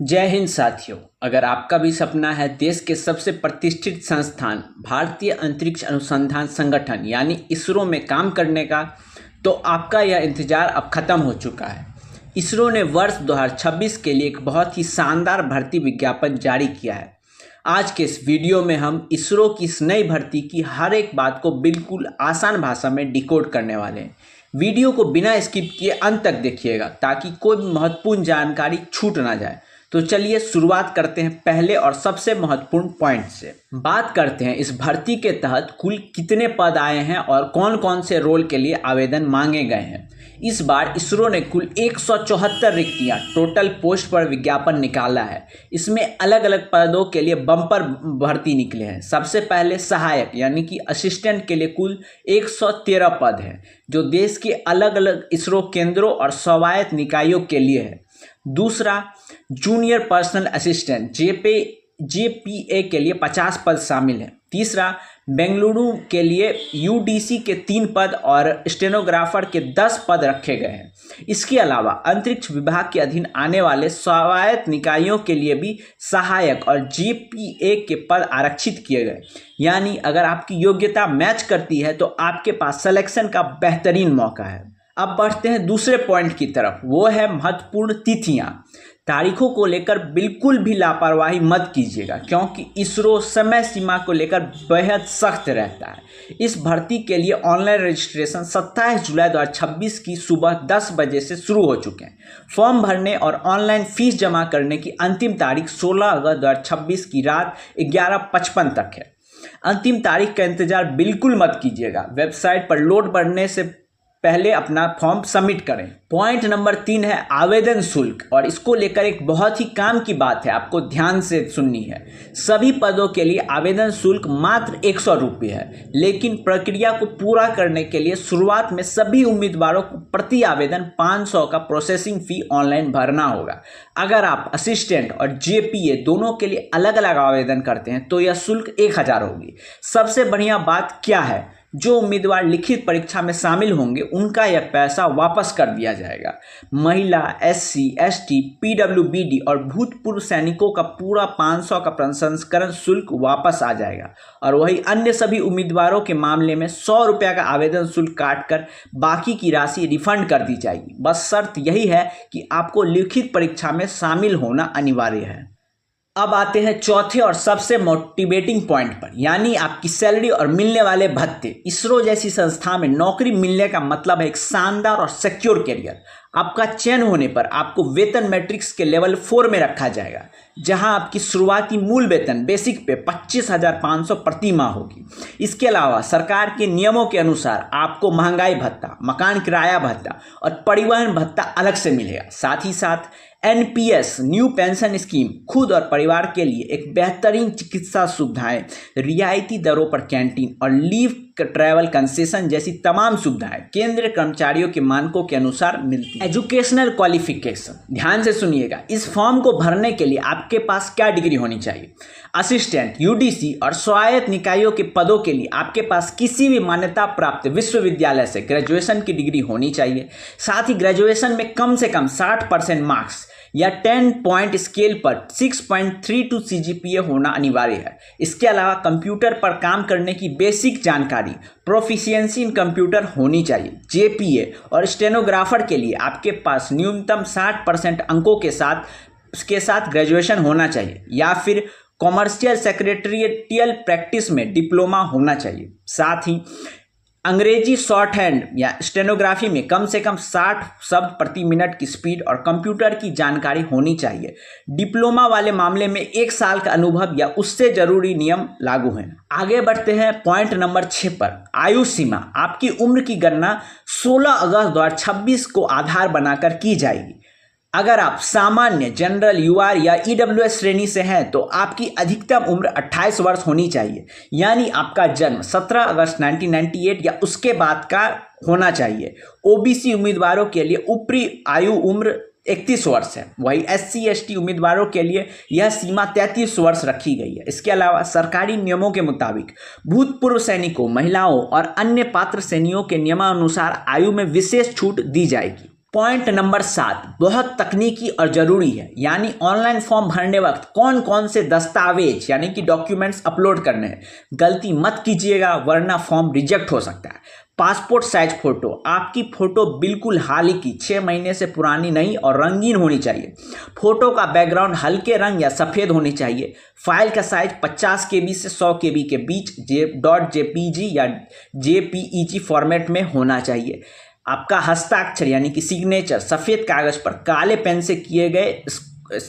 जय हिंद साथियों। अगर आपका भी सपना है देश के सबसे प्रतिष्ठित संस्थान भारतीय अंतरिक्ष अनुसंधान संगठन यानी इसरो में काम करने का, तो आपका यह इंतज़ार अब ख़त्म हो चुका है। इसरो ने वर्ष 2026 के लिए एक बहुत ही शानदार भर्ती विज्ञापन जारी किया है। आज के इस वीडियो में हम इसरो की इस नई भर्ती की हर एक बात को बिल्कुल आसान भाषा में डिकोड करने वाले हैं। वीडियो को बिना स्किप किए अंत तक देखिएगा ताकि कोई भी महत्वपूर्ण जानकारी छूट ना जाए। तो चलिए शुरुआत करते हैं पहले और सबसे महत्वपूर्ण पॉइंट से। बात करते हैं इस भर्ती के तहत कुल कितने पद आए हैं और कौन कौन से रोल के लिए आवेदन मांगे गए हैं। इस बार इसरो ने कुल 174 रिक्तियां टोटल पोस्ट पर विज्ञापन निकाला है। इसमें अलग अलग पदों के लिए बम्पर भर्ती निकले हैं। सबसे पहले सहायक यानी कि असिस्टेंट के लिए कुल 113 पद हैं, जो देश के अलग अलग इसरो केंद्रों और स्वायत्त निकायों के लिए है। दूसरा, जूनियर पर्सनल असिस्टेंट जेपीए के लिए 50 पद शामिल हैं। तीसरा, बेंगलुरु के लिए यूडीसी के 3 पद और स्टेनोग्राफर के 10 पद रखे गए हैं। इसके अलावा अंतरिक्ष विभाग के अधीन आने वाले स्वायत्त निकायों के लिए भी सहायक और जेपीए के पद आरक्षित किए गए। यानी अगर आपकी योग्यता मैच करती है तो आपके पास सिलेक्शन का बेहतरीन मौका है। अब बढ़ते हैं दूसरे पॉइंट की तरफ, वो है महत्वपूर्ण तिथियां। तारीखों को लेकर बिल्कुल भी लापरवाही मत कीजिएगा, क्योंकि इसरो समय सीमा को लेकर बेहद सख्त रहता है। इस भर्ती के लिए ऑनलाइन रजिस्ट्रेशन 27 जुलाई 2026 की सुबह 10 बजे से शुरू हो चुके हैं। फॉर्म भरने और ऑनलाइन फीस जमा करने की अंतिम तारीख 16 अगस्त 2026 की रात 11:55 तक है। अंतिम तारीख का इंतजार बिल्कुल मत कीजिएगा। वेबसाइट पर लोड बढ़ने से पहले अपना फॉर्म सबमिट करें। पॉइंट नंबर 3 है आवेदन शुल्क, और इसको लेकर एक बहुत ही काम की बात है, आपको ध्यान से सुननी है। सभी पदों के लिए आवेदन शुल्क मात्र 100 रुपये है, लेकिन प्रक्रिया को पूरा करने के लिए शुरुआत में सभी उम्मीदवारों को प्रति आवेदन 500 का प्रोसेसिंग फी ऑनलाइन भरना होगा। अगर आप असिस्टेंट और जेपीए दोनों के लिए अलग अलग आवेदन करते हैं तो यह शुल्क 1000 होगी। सबसे बढ़िया बात क्या है, जो उम्मीदवार लिखित परीक्षा में शामिल होंगे उनका यह पैसा वापस कर दिया जाएगा। महिला, एससी, एसटी, पीडब्ल्यूबीडी और भूतपूर्व सैनिकों का पूरा 500 का प्रसंस्करण शुल्क वापस आ जाएगा, और वही अन्य सभी उम्मीदवारों के मामले में 100 रुपये का आवेदन शुल्क काटकर बाकी की राशि रिफंड कर दी जाएगी। बस शर्त यही है कि आपको लिखित परीक्षा में शामिल होना अनिवार्य है। अब आते हैं चौथे और सबसे मोटिवेटिंग पॉइंट पर, यानी आपकी सैलरी और मिलने वाले भत्ते। इसरो जैसी संस्था में नौकरी मिलने का मतलब है एक शानदार और सिक्योर करियर। आपका चयन होने पर आपको वेतन मैट्रिक्स के लेवल 4 में रखा जाएगा, जहां आपकी शुरुआती मूल वेतन बेसिक पे 25,500 प्रति माह होगी। इसके अलावा सरकार के नियमों के अनुसार आपको महंगाई भत्ता, मकान किराया भत्ता और परिवहन भत्ता अलग से मिलेगा। साथ ही साथ एनपीएस न्यू पेंशन स्कीम, खुद और परिवार के लिए एक बेहतरीन चिकित्सा सुविधाएं, रियायती दरों पर कैंटीन और लीव ट्रैवल कंसेशन जैसी तमाम सुविधाएं केंद्रीय कर्मचारियों के मानकों के अनुसार मिलती है। एजुकेशनल क्वालिफिकेशन, ध्यान से सुनिएगा। इस फॉर्म को भरने के लिए आपके पास क्या डिग्री होनी चाहिए? असिस्टेंट, यूडीसी और स्वायत्त निकायों के पदों के लिए आपके पास किसी भी मान्यता प्राप्त विश्वविद्यालय से ग्रेजुएशन की डिग्री होनी चाहिए। साथ ही ग्रेजुएशन में कम से कम 60% मार्क्स या 10 पॉइंट स्केल पर 6.32 सीजीपीए होना अनिवार्य है। इसके अलावा कंप्यूटर पर काम करने की बेसिक जानकारी, प्रोफिशिएंसी इन कंप्यूटर होनी चाहिए। जेपीए और स्टेनोग्राफर के लिए आपके पास न्यूनतम 60% अंकों के साथ ग्रेजुएशन होना चाहिए, या फिर कॉमर्शियल सेक्रेटरियल प्रैक्टिस में डिप्लोमा होना चाहिए। साथ ही अंग्रेजी शॉर्ट हैंड या स्टेनोग्राफी में कम से कम 60 शब्द प्रति मिनट की स्पीड और कंप्यूटर की जानकारी होनी चाहिए। डिप्लोमा वाले मामले में 1 साल का अनुभव या उससे जरूरी नियम लागू हैं। आगे बढ़ते हैं पॉइंट नंबर 6 पर, आयु सीमा। आपकी उम्र की गणना 16 अगस्त 2026 को आधार बनाकर की जाएगी। अगर आप सामान्य, जनरल, यूआर या ईडब्ल्यूएस श्रेणी से हैं तो आपकी अधिकतम उम्र 28 वर्ष होनी चाहिए, यानी आपका जन्म 17 अगस्त 1998 या उसके बाद का होना चाहिए। ओबीसी उम्मीदवारों के लिए ऊपरी आयु उम्र 31 वर्ष है। वही एससी एसटी उम्मीदवारों के लिए यह सीमा 33 वर्ष रखी गई है। इसके अलावा सरकारी नियमों के मुताबिक भूतपूर्व सैनिकों, महिलाओं और अन्य पात्र सैनिकों के नियमानुसार आयु में विशेष छूट दी जाएगी। पॉइंट नंबर 7 बहुत तकनीकी और ज़रूरी है, यानी ऑनलाइन फॉर्म भरने वक्त कौन कौन से दस्तावेज यानी कि डॉक्यूमेंट्स अपलोड करने हैं। गलती मत कीजिएगा वरना फॉर्म रिजेक्ट हो सकता है। पासपोर्ट साइज फोटो, आपकी फोटो बिल्कुल हाल ही की 6 महीने से पुरानी नहीं और रंगीन होनी चाहिए। फोटो का बैकग्राउंड हल्के रंग या सफ़ेद होनी चाहिए। फाइल का साइज 50 KB से 100 KB के बीच .jpg या JPEG फॉर्मेट में होना चाहिए। आपका हस्ताक्षर यानी कि सिग्नेचर सफ़ेद कागज़ पर काले पेन से किए गए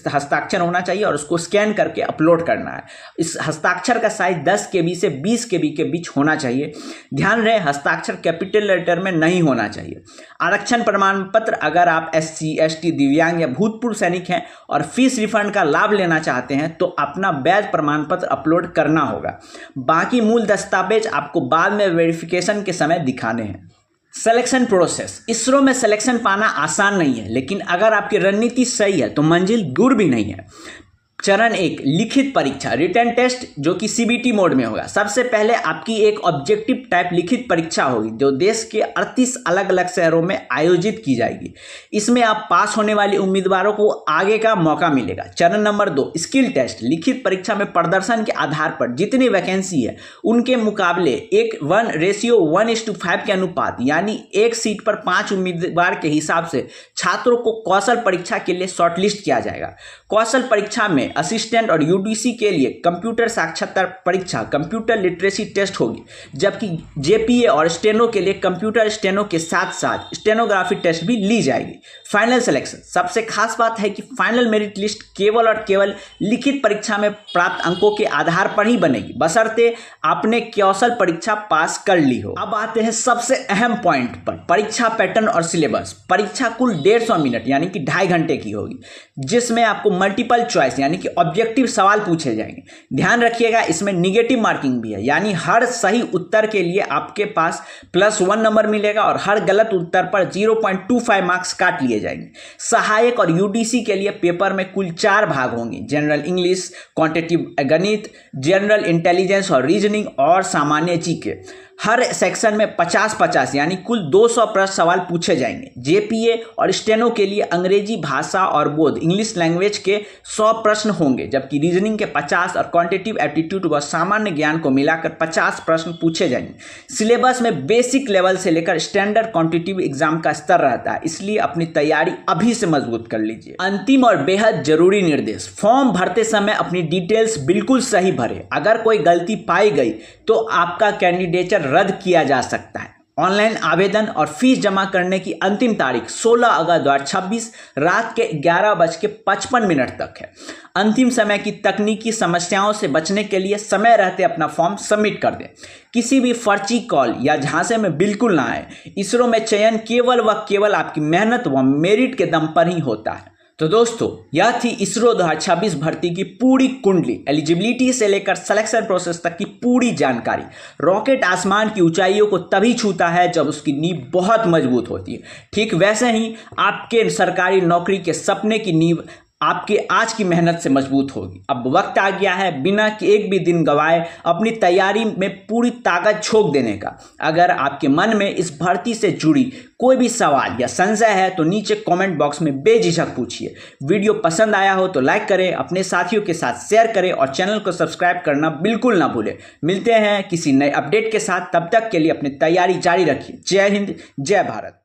हस्ताक्षर होना चाहिए और उसको स्कैन करके अपलोड करना है। इस हस्ताक्षर का साइज 10 KB से 20 KB के बीच होना चाहिए। ध्यान रहे हस्ताक्षर कैपिटल लेटर में नहीं होना चाहिए। आरक्षण प्रमाण पत्र, अगर आप SC ST दिव्यांग या भूतपूर्व सैनिक हैं और फीस रिफंड का लाभ लेना चाहते हैं तो अपना बैच प्रमाण पत्र अपलोड करना होगा। बाकी मूल दस्तावेज आपको बाद में वेरिफिकेशन के समय दिखाने हैं। सिलेक्शन प्रोसेस, इसरो में सिलेक्शन पाना आसान नहीं है, लेकिन अगर आपकी रणनीति सही है तो मंजिल दूर भी नहीं है। चरण 1 लिखित परीक्षा, रिटन टेस्ट, जो कि CBT मोड में होगा। सबसे पहले आपकी एक ऑब्जेक्टिव टाइप लिखित परीक्षा होगी जो देश के 38 अलग अलग शहरों में आयोजित की जाएगी। इसमें आप पास होने वाले उम्मीदवारों को आगे का मौका मिलेगा। चरण नंबर 2 स्किल टेस्ट, लिखित परीक्षा में प्रदर्शन के आधार पर जितनी वैकेंसी है उनके मुकाबले 1:1:5 के अनुपात यानी एक सीट पर 5 उम्मीदवार के हिसाब से छात्रों को कौशल परीक्षा के लिए शॉर्टलिस्ट किया जाएगा। कौशल परीक्षा में असिस्टेंट और UDC के लिए कंप्यूटर साक्षरता परीक्षा कंप्यूटर लिटरेसी टेस्ट होगी, जबकि JPA और स्टेनो के लिए कंप्यूटर स्टेनो के साथ साथ स्टेनोग्राफी टेस्ट भी ली जाएगी। फाइनल सिलेक्शन, सबसे खास बात है कि फाइनल मेरिट लिस्ट केवल और केवल लिखित परीक्षा में प्राप्त अंकों के आधार पर ही बनेगी, बशर्ते आपने कौशल परीक्षा पास कर ली हो। अब आते हैं सबसे अहम पॉइंट पर, परीक्षा पैटर्न और सिलेबस। परीक्षा कुल 150 मिनट यानी कि 2.5 घंटे की होगी, जिसमें आपको मल्टीपल चॉइस यानी कि ऑब्जेक्टिव सवाल पूछे जाएंगे। ध्यान रखिएगा इसमें निगेटिव मार्किंग भी है, यानी हर सही उत्तर के लिए आपके पास +1 नंबर मिलेगा और हर गलत उत्तर पर 0.25 मार्क्स काट लिए जाएंगे। सहायक और UDC के लिए पेपर में कुल 4 भाग होंगे, जनरल इंग्लिश, क्वांटिटेटिव गणित, जनरल इंटेलिजेंस और रीजनिंग और सामान्य GK। हर सेक्शन में 50-50 यानी कुल 200 प्रश्न सवाल पूछे जाएंगे। JPA और स्टेनो के लिए अंग्रेजी भाषा और बोध इंग्लिश लैंग्वेज के 100 प्रश्न होंगे, जबकि रीजनिंग के 50 और क्वांटिटेटिव एप्टीट्यूड व सामान्य ज्ञान को मिलाकर 50 प्रश्न पूछे जाएंगे। सिलेबस में बेसिक लेवल से लेकर स्टैंडर्ड कॉम्पिटिटिव एग्जाम का स्तर रहता है, इसलिए अपनी तैयारी अभी से मजबूत कर लीजिए। अंतिम और बेहद जरूरी निर्देश, फॉर्म भरते समय अपनी डिटेल्स बिल्कुल सही भरें। अगर कोई गलती पाई गई तो आपका कैंडिडेचर रद्द किया जा सकता है। ऑनलाइन आवेदन और फीस जमा करने की अंतिम तारीख 16 अगस्त 2026 रात के 11:55 तक है। अंतिम समय की तकनीकी समस्याओं से बचने के लिए समय रहते अपना फॉर्म सबमिट कर दें। किसी भी फर्जी कॉल या झांसे में बिल्कुल ना आए। इसरो में चयन केवल व केवल आपकी मेहनत व मेरिट के दम पर ही होता है। तो दोस्तों, यह थी इसरो 2026 भर्ती की पूरी कुंडली, एलिजिबिलिटी से लेकर सिलेक्शन प्रोसेस तक की पूरी जानकारी। रॉकेट आसमान की ऊंचाइयों को तभी छूता है जब उसकी नींव बहुत मजबूत होती है। ठीक वैसे ही आपके सरकारी नौकरी के सपने की नींव आपके आज की मेहनत से मजबूत होगी। अब वक्त आ गया है बिना एक भी दिन गवाए अपनी तैयारी में पूरी ताकत झोंक देने का। अगर आपके मन में इस भर्ती से जुड़ी कोई भी सवाल या संशय है तो नीचे कमेंट बॉक्स में बेझिझक पूछिए। वीडियो पसंद आया हो तो लाइक करें, अपने साथियों के साथ शेयर करें और चैनल को सब्सक्राइब करना बिल्कुल ना भूलें। मिलते हैं किसी नए अपडेट के साथ, तब तक के लिए अपनी तैयारी जारी रखिए। जय हिंद, जय भारत।